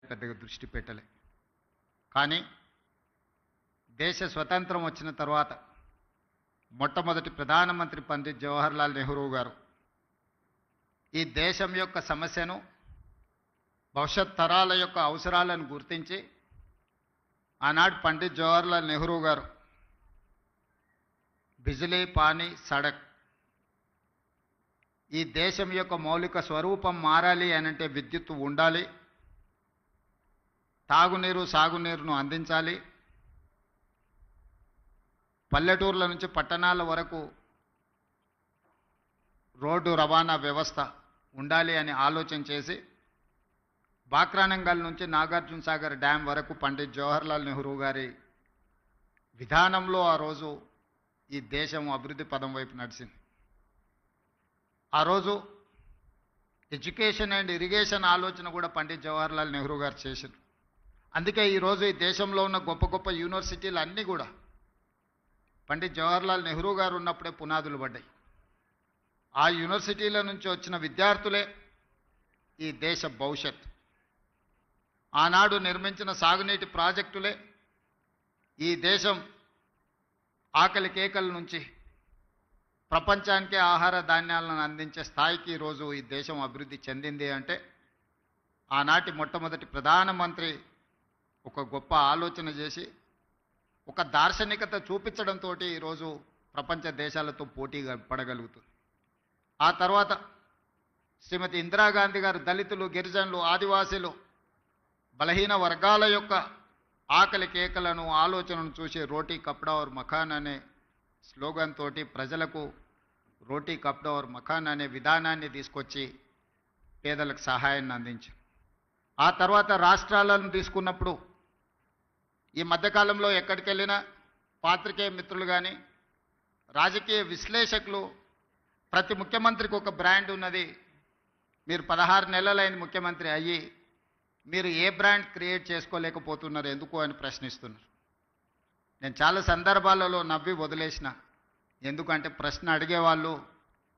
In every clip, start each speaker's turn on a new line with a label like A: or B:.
A: పెద్దగా దృష్టి పెట్టలే. కానీ దేశ స్వతంత్రం వచ్చిన తర్వాత మొట్టమొదటి ప్రధానమంత్రి పండిత్ జవహర్లాల్ నెహ్రూ గారు ఈ దేశం యొక్క సమస్యను, భవిష్యత్ తరాల యొక్క అవసరాలను గుర్తించి ఆనాడు పండిత్ జవహర్లాల్ నెహ్రూ గారు బిజిలీ, పానీ, సడక్ ఈ దేశం యొక్క మౌలిక స్వరూపం మారాలి అనంటే విద్యుత్తు ఉండాలి, తాగునీరు, సాగునీరును అందించాలి, పల్లెటూర్ల నుంచి పట్టణాల వరకు రోడ్డు రవాణా వ్యవస్థ ఉండాలి అని ఆలోచన చేసి బాక్రానంగల్ నుంచి నాగార్జున సాగర్ డ్యాం వరకు పండిత్ జవహర్లాల్ నెహ్రూ గారి విధానంలో ఆ రోజు ఈ దేశం అభివృద్ధి పదం వైపు నడిచింది. ఆ రోజు ఎడ్యుకేషన్ అండ్ ఇరిగేషన్ ఆలోచన కూడా పండిత్ జవహర్లాల్ నెహ్రూ గారు చేశారు. అందుకే ఈరోజు ఈ దేశంలో ఉన్న గొప్ప గొప్ప యూనివర్సిటీలు అన్నీ కూడా పండిత్ జవహర్లాల్ నెహ్రూ గారు ఉన్నప్పుడే పునాదులు పడ్డాయి. ఆ యూనివర్సిటీల నుంచి వచ్చిన విద్యార్థులే ఈ దేశ భవిష్యత్. ఆనాడు నిర్మించిన సాగునీటి ప్రాజెక్టులే ఈ దేశం ఆకలి కేకల నుంచి ప్రపంచానికే ఆహార ధాన్యాలను అందించే స్థాయికి ఈరోజు ఈ దేశం అభివృద్ధి చెందింది అంటే ఆనాటి మొట్టమొదటి ప్రధానమంత్రి ఒక గొప్ప ఆలోచన చేసి ఒక దార్శనికత చూపించడంతో ఈరోజు ప్రపంచ దేశాలతో పోటీగా పడగలుగుతుంది. ఆ తర్వాత శ్రీమతి ఇందిరాగాంధీ గారు దళితులు, గిరిజనులు, ఆదివాసీలు, బలహీన వర్గాల యొక్క ఆకలి కేకలను, ఆలోచనను చూసి రోటీ కప్డా ఔర్ మకాన్ అనే స్లోగన్ తోటి ప్రజలకు రోటీ కప్డా ఔర్ మకాన్ అనే విధానాన్ని తీసుకొచ్చి పేదలకు సహాయాన్ని అందించారు. ఆ తర్వాత రాష్ట్రాలను తీసుకున్నప్పుడు ఈ మధ్యకాలంలో ఎక్కడికి వెళ్ళినా పాత్రికేయ మిత్రులు కానీ రాజకీయ విశ్లేషకులు ప్రతి ముఖ్యమంత్రికి ఒక బ్రాండ్ ఉన్నది, మీరు 16 నెలలైన ముఖ్యమంత్రి అయ్యి మీరు ఏ బ్రాండ్ క్రియేట్ చేసుకోలేకపోతున్నారు ఎందుకు అని ప్రశ్నిస్తున్నారు. నేను చాలా సందర్భాలలో నవ్వి వదిలేసిన, ఎందుకంటే ప్రశ్న అడిగేవాళ్ళు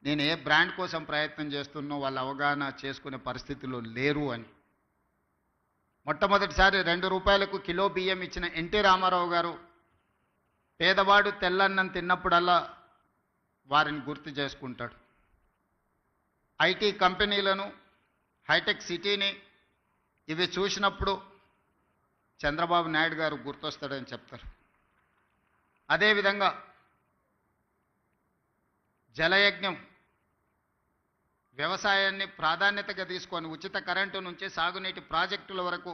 A: నేను ఏ బ్రాండ్ కోసం ప్రయత్నం చేస్తున్నో వాళ్ళ అవగాహన చేసుకునే పరిస్థితుల్లో లేరు అని. మొట్టమొదటిసారి 2 రూపాయలకు కిలో బియ్యం ఇచ్చిన ఎన్టీ రామారావు గారు పేదవాడు తెల్లన్నం తిన్నప్పుడల్లా వారిని గుర్తు చేసుకుంటాడు. ఐటీ కంపెనీలను, హైటెక్ సిటీని ఇవి చూసినప్పుడు చంద్రబాబు నాయుడు గారు గుర్తొస్తాడని చెప్తారు. అదేవిధంగా జలయజ్ఞం వ్యవసాయాన్ని ప్రాధాన్యతగా తీసుకొని ఉచిత కరెంటు నుంచి సాగునీటి ప్రాజెక్టుల వరకు